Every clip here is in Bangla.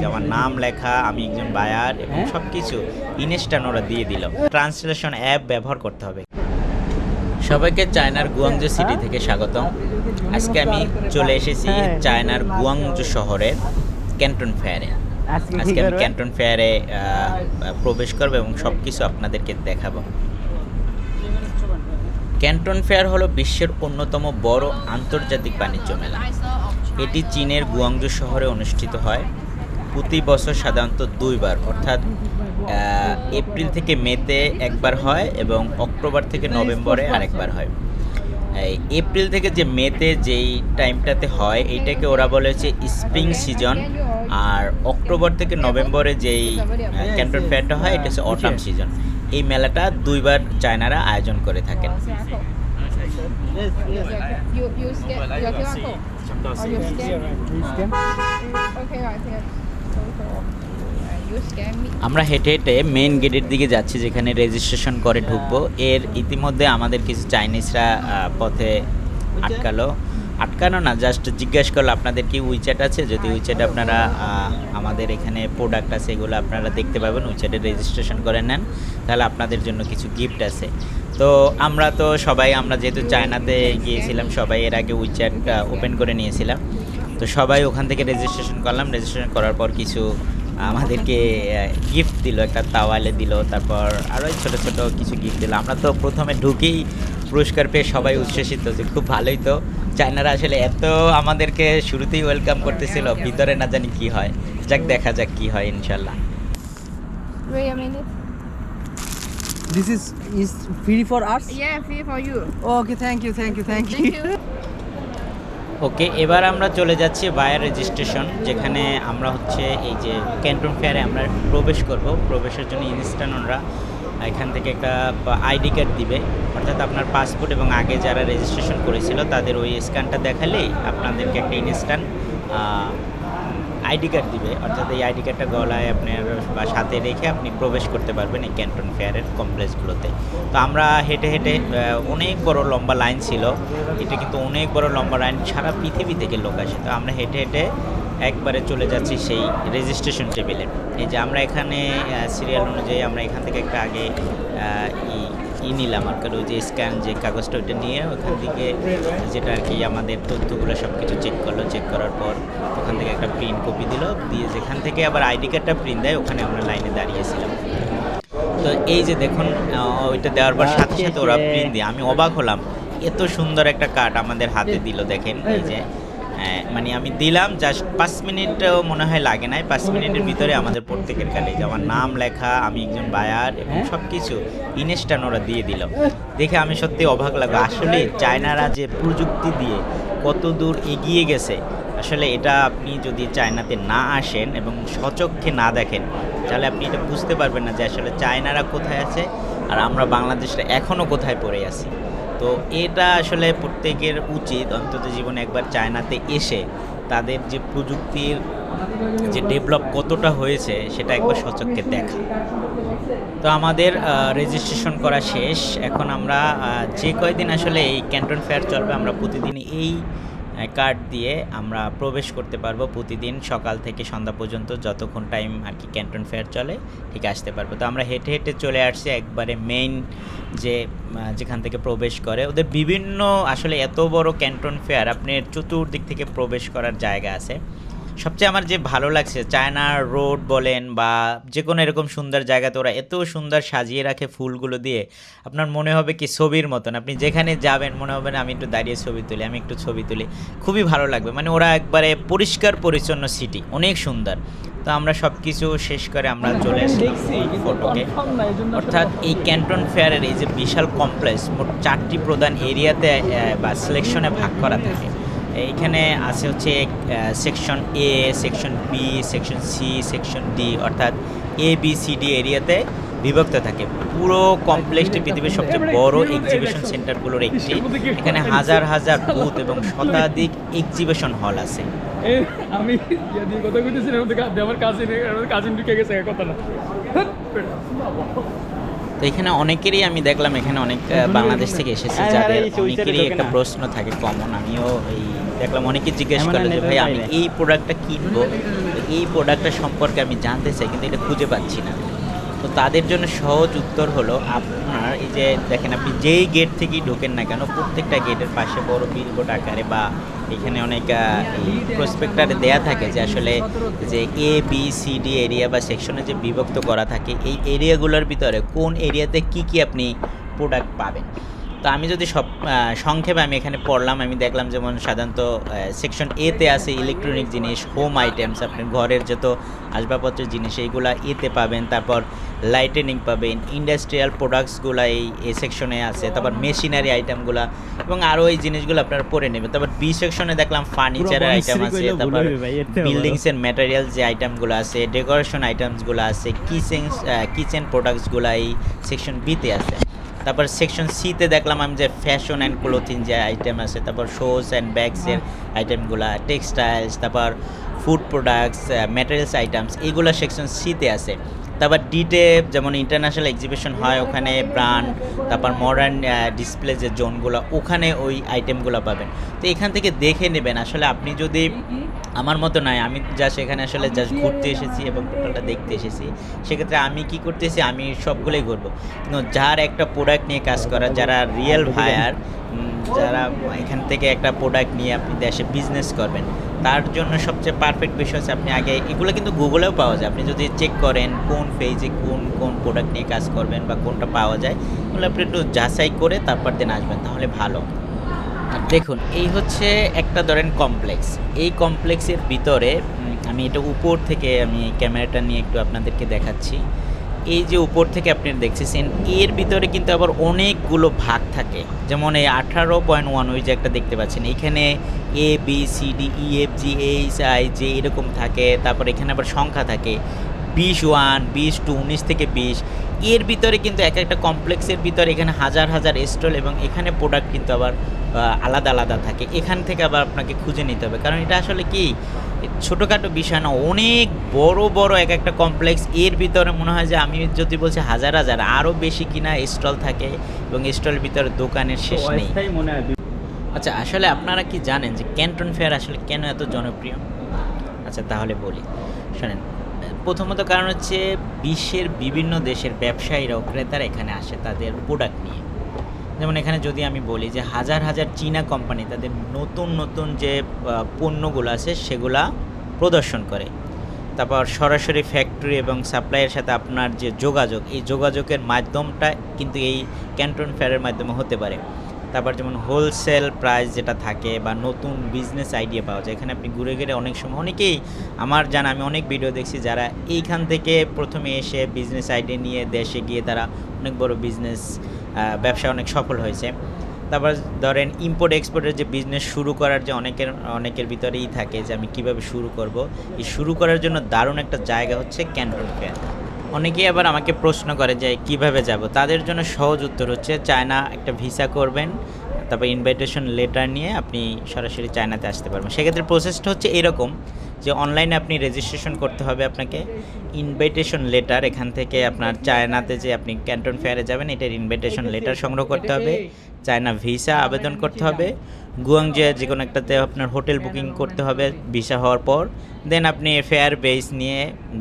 যে আমার নাম লেখা, আমি একজন বায়ার এবং সব কিছু ইনস্ট্যান্ট ওরা দিয়ে দিল। ট্রান্সলেশন অ্যাপ ব্যবহার করতে হবে। সবাইকে চায়নার গুয়াংজু সিটি থেকে স্বাগতম। আজকে আমি চলে এসেছি চায়নার গুয়াংজু শহরের ক্যান্টন ফেয়ারে। আজকে আমি ক্যান্টন ফেয়ারে প্রবেশ করব এবং সব কিছু আপনাদেরকে দেখাবো। ক্যান্টন ফেয়ার হলো বিশ্বের অন্যতম বড় আন্তর্জাতিক বাণিজ্য মেলা। এটি চীনের গুয়াংজু শহরে অনুষ্ঠিত হয়। প্রতি বছর সাধারণত দুইবার, অর্থাৎ এপ্রিল থেকে মেতে একবার হয় এবং অক্টোবর থেকে নভেম্বরে আরেকবার হয়। এপ্রিল থেকে যে মেতে যেই টাইমটাতে হয় এইটাকে ওরা বলে হচ্ছে স্প্রিং সিজন, আর অক্টোবর থেকে নভেম্বরে যেই ক্যান্টন ফেয়ারটা হয় এটা হচ্ছে অটাম সিজন। এই মেলাটা দুইবার চায়নারা আয়োজন করে থাকেন। আমরা হেঁটে হেঁটে মেইন গেটের দিকে যাচ্ছি, যেখানে রেজিস্ট্রেশন করে ঢুকবো। এর ইতিমধ্যে আমাদের কিছু চাইনিজরা পথে আটকানো না, জাস্ট জিজ্ঞেস করলো আপনাদের কি উইচ্যাট আছে। যদি উইচ্যাট আপনারা আমাদের এখানে প্রোডাক্ট আছে এগুলো আপনারা দেখতে পাবেন, উইচ্যাটে রেজিস্ট্রেশন করে নেন, তাহলে আপনাদের জন্য কিছু গিফট আছে। তো আমরা যেহেতু চায়নাতে গিয়েছিলাম, সবাই এর আগে উইচ্যাট ওপেন করে নিয়েছিলাম। তো সবাই ওখান থেকে রেজিস্ট্রেশন করলাম। রেজিস্ট্রেশন করার পর কিছু আমাদেরকে গিফট দিল, একটা তাওয়ালে দিল, তারপর আরও ছোটো ছোটো কিছু গিফট দিল। আমরা তো প্রথমে ঢুকেই পুরস্কার পেয়ে সবাই উচ্ছ্বসিত যে খুব ভালোই তো, চায়নারা আসলে এত আমাদেরকে শুরুতেই ওয়েলকাম করতেছিল, ভিতরে না জানি কি হয়। দেখা যাক কি হয় ইনশাল্লাহ। Wait a minute. This is free for us? Yeah, free for you. Okay, thank you. Thank you. ওকে, এবার আমরা চলে যাচ্ছি বায়ার রেজিস্ট্রেশন, যেখানে আমরা এই যে ক্যান্টন ফেয়ারে আমরা প্রবেশ করব। প্রবেশের জন্য ইনস্ট্যান্টরা এখান থেকে একটা আইডি কার্ড দিবে, অর্থাৎ আপনার পাসপোর্ট এবং আগে যারা রেজিস্ট্রেশন করেছিল তাদের ওই স্ক্যানটা দেখালেই আপনাদেরকে একটা ইনস্ট্যান্ট আইডি কার্ড দিবে। অর্থাৎ এই আইডি কার্ডটা গলায় আপনার বা সাথে রেখে আপনি প্রবেশ করতে পারবেন এই ক্যান্টন ফেয়ারের কমপ্লেক্সগুলোতে। তো আমরা হেঁটে হেঁটে, অনেক বড় লম্বা লাইন ছিল, এটা কিন্তু অনেক বড় লম্বা লাইন, সারা পৃথিবী থেকে লোক আসে। তো আমরা হেঁটে হেঁটে একবারে চলে যাচ্ছি সেই রেজিস্ট্রেশন টেবিলে। এই যে আমরা এখানে সিরিয়াল অনুযায়ী আমরা এখান থেকে একটা আগে নিলাম, আর কি ওই যে স্ক্যান যে কাগজটা ওইটা নিয়ে ওখান থেকে যেটা আর কি আমাদের তথ্যগুলো সব কিছু চেক করলো। চেক করার পর ওখান থেকে একটা প্রিন্ট কপি দিল, দিয়ে যেখান থেকে আবার আইডি কার্ডটা প্রিন্ট দেয় ওখানে আমরা লাইনে দাঁড়িয়েছিলাম। তো এই যে দেখুন, ওইটা দেওয়ার পর সাথে সাথে ওরা প্রিন্ট দিয়ে, আমি অবাক হলাম, এত সুন্দর একটা কার্ড আমাদের হাতে দিল। দেখেন এই যে মানে আমি দিলাম, জাস্ট 5 মিনিটও মনে হয় লাগে নাই, 5 মিনিটের ভিতরে আমাদের প্রত্যেকের কাছে যে আমার নাম লেখা, আমি একজন বায়ার এবং সব কিছু ইনস্ট্যান্ট ওরা দিয়ে দিল। দেখে আমি সত্যি অবাক লাগলো। আসলে চায়নারা যে প্রযুক্তি দিয়ে কত দূর এগিয়ে গেছে, আসলে এটা আপনি যদি চায়নাতে না আসেন এবং স্বচক্ষে না দেখেন তাহলে আপনি এটা বুঝতে পারবেন না যে আসলে চায়নারা কোথায় আছে আর আমরা বাংলাদেশটা এখনও কোথায় পড়ে আছি। তো এটা আসলে প্রত্যেকের উচিত অন্তত জীবনে একবার চায়নাতে এসে তাদের যে প্রযুক্তির যে ডেভেলপ কতটা হয়েছে সেটা একবার স্বচক্ষে দেখা। তো আমাদের রেজিস্ট্রেশন করা শেষ। এখন আমরা যে কয়দিন আসলে এই ক্যান্টন ফেয়ার চলবে, আমরা প্রতিদিন এই কার্ড দিয়ে আমরা প্রবেশ করতে পারবো। প্রতিদিন সকাল থেকে সন্ধ্যা পর্যন্ত যতক্ষণ টাইম আর কি ক্যান্টন ফেয়ার চলে ঠিক আসতে পারবো। তো আমরা হেঁটে হেঁটে চলে আসছি একবারে মেইন যেখান থেকে প্রবেশ করে। ওদের বিভিন্ন আসলে এত বড় ক্যান্টন ফেয়ার, আপনার চতুর্দিক থেকে প্রবেশ করার জায়গা আছে। সবচেয়ে আমার যে ভালো লাগছে, চায়নার রোড বলেন বা যে কোনো এরকম সুন্দর জায়গাতে ওরা এত সুন্দর সাজিয়ে রাখে ফুলগুলো দিয়ে, আপনার মনে হবে কি ছবির মতন। আপনি যেখানে যাবেন মনে হবে না আমি একটু দাঁড়িয়ে ছবি তুলি, আমি একটু ছবি তুলি, খুবই ভালো লাগবে। মানে ওরা একবারে পরিষ্কার পরিচ্ছন্ন সিটি, অনেক সুন্দর। তো আমরা সব কিছু শেষ করে আমরা চলে আসলাম এই ফটোকে। অর্থাৎ এই ক্যান্টন ফেয়ারের এই যে বিশাল কমপ্লেক্স, মোট 4টি প্রধান এরিয়াতে বা সিলেকশনে ভাগ করা থাকে। এইখানে আছে section A, section B, section C, section D, অর্থাৎ ABCD এরিয়াতে বিভক্ত থাকে। পুরো কমপ্লেক্সটি পৃথিবীর সবচেয়ে বড় এক্সিবিশন সেন্টারগুলোর একটি। এখানে হাজার হাজার বুথ এবং শতাধিক এক্সিবিশন হল আছে। আমি কথা কইতেছিলাম, আমার কাজিন ঢুকে গেছে কথা না। তো এখানে অনেকেরই আমি দেখলাম, এখানে অনেক বাংলাদেশ থেকে এসেছে, যাদের অনেকেরই একটা প্রশ্ন থাকে কমন। আমিও এই দেখলাম অনেকে জিজ্ঞেস করলো যে ভাই আমি এই প্রোডাক্টটা কিনবো, এই প্রোডাক্টটা সম্পর্কে আমি জানতে চাই কিন্তু এটা খুঁজে পাচ্ছি না। তো তাদের জন্য সহজ উত্তর হলো আপনার এই যে দেখেন, আপনি যেই গেট থেকেই ঢোকেন না কেন, প্রত্যেকটা গেটের পাশে বড় বিলবোর্ড আকারে বা এখানে অনেক প্রসপেক্টারে দেয়া থাকে যে আসলে যে এ বি সি ডি এরিয়া বা সেকশনে যে বিভক্ত করা থাকে, এই এরিয়াগুলোর ভিতরে কোন এরিয়াতে কি কি আপনি প্রোডাক্ট পাবেন। তো আমি যদি সব সংক্ষেপে আমি এখানে পড়লাম, আমি দেখলাম যেমন সাধারণত সেকশন এতে আছে ইলেকট্রনিক জিনিস, হোম আইটেমস, আপনার ঘরের যত আসবাবপত্রের জিনিস এইগুলা এতে পাবেন। তারপর লাইটেনিং পাবেন, ইন্ডাস্ট্রিয়াল প্রোডাক্টসগুলো এই সেকশনে আছে, তারপর মেশিনারি আইটেমগুলো এবং আরও এই জিনিসগুলো আপনারা পড়ে নেবেন। তারপর বি সেকশনে দেখলাম ফার্নিচারের আইটেম আছে, তারপর বিল্ডিংসের ম্যাটেরিয়াল যে আইটেমগুলো আছে, ডেকোরেশন আইটেমসগুলো আছে, কিচেন প্রোডাক্টসগুলো এই সেকশন বিতে আছে। তারপর সেকশন সিতে দেখলাম আমি যে ফ্যাশন অ্যান্ড ক্লোথিং যে আইটেম আছে, তারপর শোজ অ্যান্ড ব্যাগসের আইটেমগুলো, টেক্সটাইলস, তারপর ফুড প্রোডাক্টস, ম্যাটেরিয়ালস আইটেমস, এইগুলো সেকশন সিতে আছে। তারপর ডিতে যেমন ইন্টারন্যাশনাল এক্সিবিশন হয় ওখানে ব্র্যান্ড, তারপর মডার্ন ডিসপ্লে যে জোনগুলো ওখানে ওই আইটেমগুলো পাবেন। তো এখান থেকে দেখে নেবেন। আসলে আপনি যদি আমার মতো নয়, আমি জাস্ট এখানে আসলে জাস্ট ঘুরতে এসেছি এবং টোটালটা দেখতে এসেছি, সেক্ষেত্রে আমি কি করতেছি, আমি সবগুলোই ঘুরবো। কিন্তু যার একটা প্রোডাক্ট নিয়ে কাজ করা, যারা রিয়েল ভায়ার, যারা এখান থেকে একটা প্রোডাক্ট নিয়ে আপনি দেশে বিজনেস করবেন, তার জন্য সবচেয়ে পারফেক্ট বিষয় হচ্ছে আপনি আগে এগুলো কিন্তু গুগলেও পাওয়া যায়, আপনি যদি চেক করেন কোন পেজে কোন কোন প্রোডাক্ট নিয়ে কাজ করবেন বা কোনটা পাওয়া যায়, এগুলো আপনি একটু যাচাই করে তারপর দিন আসবেন, তাহলে ভালো। আর দেখুন, এই হচ্ছে একটা ধরেন কমপ্লেক্স, এই কমপ্লেক্সের ভিতরে আমি এটা উপর থেকে আমি ক্যামেরাটা নিয়ে একটু আপনাদেরকে দেখাচ্ছি। এই যে উপর থেকে আপনি দেখতেছেন, এর ভিতরে কিন্তু আবার অনেকগুলো ভাগ থাকে। যেমন এই 18.1 ওই যে একটা দেখতে পাচ্ছেন, এখানে A B C D E F G H I J এরকম থাকে। তারপর এখানে আবার সংখ্যা থাকে 21, 20 to 19 থেকে 20। এর ভিতরে কিন্তু এক একটা কমপ্লেক্সের ভিতরে এখানে হাজার হাজার স্টল এবং এখানে প্রোডাক্ট কিন্তু আবার আলাদা আলাদা থাকে। এখান থেকে আবার আপনাকে খুঁজে নিতে হবে, কারণ এটা আসলে কি ছোটোখাটো বিষয় না, অনেক বড় বড় এক একটা কমপ্লেক্স। এর ভিতরে মনে হয় যে আমি যদি বলছি হাজার হাজার আরও বেশি কিনা স্টল থাকে এবং স্টলের ভিতরে দোকানের শেষ নেই। আচ্ছা, আসলে আপনারা কি জানেন যে ক্যান্টন ফেয়ার আসলে কেন এত জনপ্রিয়? আচ্ছা, তাহলে বলি, শোনেন। প্রথমত কারণ হচ্ছে বিশ্বের বিভিন্ন দেশের ব্যবসায়ীরা ও ক্রেতারা এখানে আসে তাদের প্রোডাক্ট নিয়ে। যেমন এখানে যদি আমি বলি যে হাজার হাজার চীনা কোম্পানি তাদের নতুন নতুন যে পণ্যগুলো আছে সেগুলা প্রদর্শন করে। তারপর সরাসরি ফ্যাক্টরি এবং সাপ্লাইয়ের সাথে আপনার যে যোগাযোগ, এই যোগাযোগের মাধ্যমটা কিন্তু এই ক্যান্টন ফেয়ারের মাধ্যমে হতে পারে। তারপর যেমন হোলসেল প্রাইস যেটা থাকে বা নতুন বিজনেস আইডিয়া পাওয়া যায়। এখানে আপনি ঘুরে ঘুরে অনেক সময় অনেকেই আমার জানা, আমি অনেক ভিডিও দেখছি যারা এইখান থেকে প্রথমে এসে বিজনেস আইডিয়া নিয়ে দেশে গিয়ে তারা অনেক বড় বিজনেস ব্যবসা অনেক সফল হয়েছে। তারপর ধরেন ইম্পোর্ট এক্সপোর্টের যে বিজনেস শুরু করার যে অনেকের ভিতরেই থাকে যে আমি কিভাবে শুরু করব। এই শুরু করার জন্য দারুণ একটা জায়গা হচ্ছে ক্যান্টন ফেয়ার। অনেকেই আবার আমাকে প্রশ্ন করে যে কিভাবে যাব, তাদের জন্য সহজ উত্তর হচ্ছে চায়না একটা ভিসা করবেন, তারপর ইনভাইটেশন লেটার নিয়ে আপনি সরাসরি চায়নাতে আসতে পারবেন। সেক্ষেত্রে প্রসেসটা হচ্ছে এরকম যে অনলাইনে আপনি রেজিস্ট্রেশন করতে হবে, আপনাকে ইনভাইটেশন লেটার এখান থেকে আপনার চায়নাতে যে আপনি ক্যান্টন ফেয়ারে যাবেন এটার ইনভাইটেশন লেটার সংগ্রহ করতে হবে, চায়না ভিসা আবেদন করতে হবে, গুয়াংজে যে কোনো একটাতে আপনার হোটেল বুকিং করতে হবে ভিসা হওয়ার পর। দেন আপনি ফেয়ার বেস নিয়ে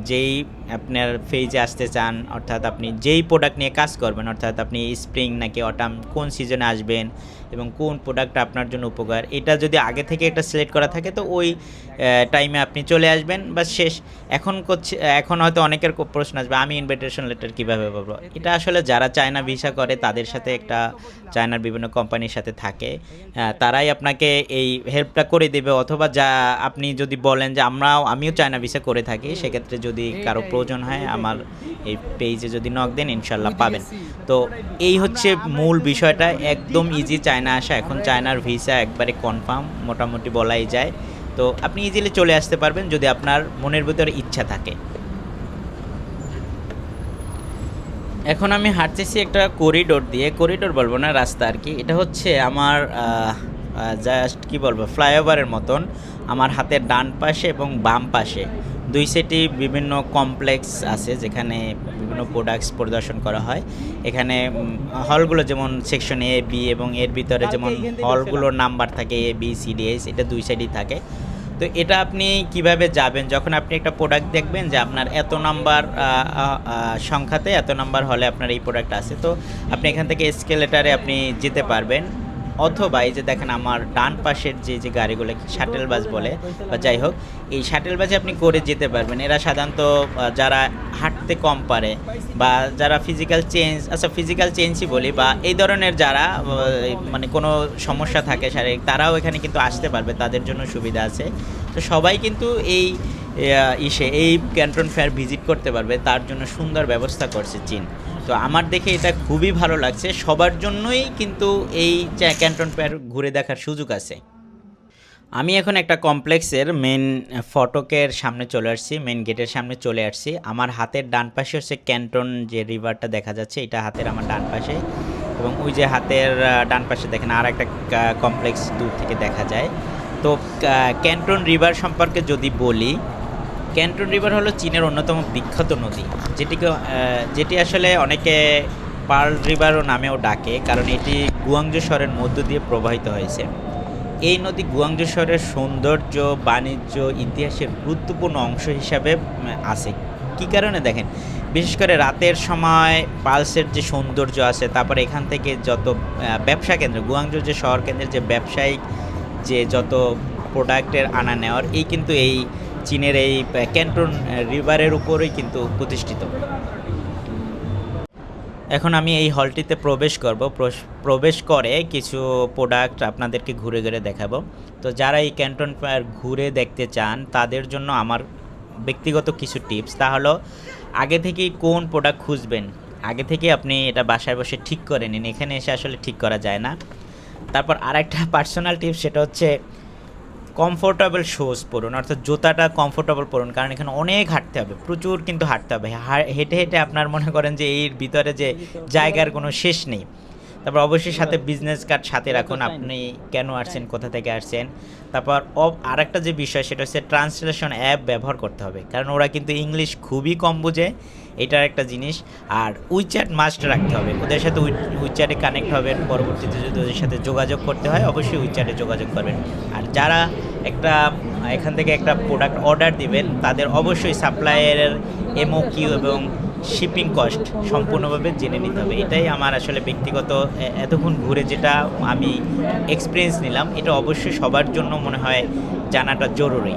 যেই আপনার ফেজে আসতে চান, অর্থাৎ আপনি যেই প্রোডাক্ট নিয়ে কাজ করবেন, অর্থাৎ আপনি স্প্রিং নাকি অটাম কোন সিজনে আসবেন এবং কোন প্রোডাক্ট আপনার জন্য উপকার, এটা যদি আগে থেকে একটা সিলেক্ট করা থাকে তো ওই টাইমে আপনি চলে আসবেন বা শেষ। এখন হয়তো অনেকের প্রশ্ন আসবে আমি ইনভাইটেশন লেটার কীভাবে পাবো। এটা আসলে যারা চায়না ভিসা করে তাদের সাথে একটা চায়নার বিভিন্ন কোম্পানির সাথে থাকে, তারাই আপনাকে এই হেল্পটা করে দেবে। অথবা যা আপনি যদি বলেন যে আমিও চায়না ভিসা করে থাকি, সেক্ষেত্রে যদি কারো প্রয়োজন হয় আমার এই পেজে যদি নক দেন ইনশাল্লাহ পাবেন। তো এই হচ্ছে মূল বিষয়টা, একদম ইজি চায়না আসা। এখন চায়নার ভিসা একবারে কনফার্ম মোটামুটি বলাই যায়। তো আপনি ইজিলি চলে আসতে পারবেন যদি আপনার মনের ভিতরে ইচ্ছা থাকে। এখন আমি হাঁটতেছি একটা করিডোর দিয়ে, করিডোর বলবো না, রাস্তা আর কি। এটা হচ্ছে আমার জাস্ট কি বলবো ফ্লাইওভারের মতন। আমার হাতের ডান পাশে এবং বাম পাশে দুই সাইডে বিভিন্ন কমপ্লেক্স আছে যেখানে বিভিন্ন প্রোডাক্টস প্রদর্শন করা হয়। এখানে হলগুলো যেমন সেকশন এ বি এবং এর ভিতরে যেমন হলগুলোর নাম্বার থাকে এ বি সি ডি এস, এটা দুই সাইডেই থাকে। তো এটা আপনি কিভাবে যাবেন যখন আপনি একটা প্রোডাক্ট দেখবেন যে আপনার এত নাম্বার সংখ্যাতে এত নাম্বার হলে আপনার এই প্রোডাক্ট আছে, তো আপনি এখান থেকে এসকেলেটারে আপনি যেতে পারবেন। অথবা এই যে দেখেন আমার ডান পাশের যে গাড়িগুলো শাটেল বাস বলে বা যাই হোক, এই শাটেল বাসে আপনি করে যেতে পারবেন। এরা সাধারণত যারা হাঁটতে কম পারে বা যারা ফিজিক্যাল চেঞ্জই বলি বা এই ধরনের যারা মানে কোনো সমস্যা থাকে শারীরিক, তারাও এখানে কিন্তু আসতে পারবে, তাদের জন্য সুবিধা আছে। তো সবাই কিন্তু এই ক্যান্টন ফেয়ার ভিজিট করতে পারবে, তার জন্য সুন্দর ব্যবস্থা করছে চীন। তো আমার দেখে এটা খুবই ভালো লাগছে, সবার জন্যই কিন্তু এই ক্যান্টন ফেয়ার ঘুরে দেখার সুযোগ আছে। আমি এখন একটা কমপ্লেক্সের মেন ফটকের সামনে চলে আসছি, মেন গেটের সামনে চলে আসছি। আমার হাতের ডান পাশে হচ্ছে ক্যান্টন যে রিভারটা দেখা যাচ্ছে, এটা হাতের আমার ডান পাশে, এবং ওই যে হাতের ডান পাশে দেখেন আর একটা কমপ্লেক্স দূর থেকে দেখা যায়। তো ক্যান্টন রিভার সম্পর্কে যদি বলি, ক্যান্টন রিভার হলো চীনের অন্যতম বিখ্যাত নদী, যেটি আসলে অনেকে পার্ল রিভারও নামেও ডাকে, কারণ এটি গুয়াংজু শহরের মধ্য দিয়ে প্রবাহিত হয়েছে। এই নদী গুয়াংজু শহরের সৌন্দর্য, বাণিজ্য, ইতিহাসের গুরুত্বপূর্ণ অংশ হিসাবে আছে। কী কারণে দেখেন, বিশেষ করে রাতের সময় পালসের যে সৌন্দর্য আছে, তারপরে এখান থেকে যত ব্যবসা কেন্দ্র, গুয়াংজুর যে শহর কেন্দ্রের যে ব্যবসায়িক যে যত প্রোডাক্টের আনা নেওয়ার, এই কিন্তু এই চীনের এই ক্যান্টন রিভারের উপরেই কিন্তু প্রতিষ্ঠিত। এখন আমি এই হলটিতে প্রবেশ করব, প্রবেশ করে কিছু প্রোডাক্ট আপনাদেরকে ঘুরে ঘুরে দেখাবো। তো যারা এই ক্যান্টন ফেয়ার ঘুরে দেখতে চান তাদের জন্য আমার ব্যক্তিগত কিছু টিপস, তা হলো আগে থেকেই কোন প্রোডাক্ট খুঁজবেন আগে থেকে আপনি এটা বাসায় বসে ঠিক করে নিন, এখানে এসে আসলে ঠিক করা যায় না। তারপর আরেকটা পার্সোনাল টিপস, সেটা হচ্ছে কমফোর্টেবল শুজ পরুন, অর্থাৎ জুতাটা কমফোর্টেবল পরুন, কারণ এখানে অনেক হাঁটতে হবে, প্রচুর কিন্তু হাঁটতে হবে। হেঁটে হেঁটে আপনার মনে করেন যে এর ভিতরে যে জায়গার কোনো শেষ নেই। তারপর অবশ্যই সাথে বিজনেস কার্ড সাথে রাখুন, আপনি কেন আসছেন, কোথা থেকে আসছেন। তারপর আরেকটা যে বিষয়, সেটা হচ্ছে ট্রান্সলেশন অ্যাপ ব্যবহার করতে হবে, কারণ ওরা কিন্তু ইংলিশ খুবই কম বোঝে, এটার একটা জিনিস। আর উইচ্যাট মাস্ট রাখতে হবে, ওদের সাথে উইচ্যাটে কানেক্ট হবেন, পরবর্তীতে যদি ওদের সাথে যোগাযোগ করতে হয় অবশ্যই উইচ্যাটে যোগাযোগ করবেন। আর যারা এখান থেকে একটা প্রোডাক্ট অর্ডার দিবেন, তাদের অবশ্যই সাপ্লায়ারের এমওকিউ এবং শিপিং কস্ট সম্পূর্ণভাবে জেনে নিতে হবে। এটাই আমার আসলে ব্যক্তিগত এতক্ষণ ঘুরে যেটা আমি এক্সপিরিয়েন্স নিলাম, এটা অবশ্যই সবার জন্য মনে হয় জানাটা জরুরি।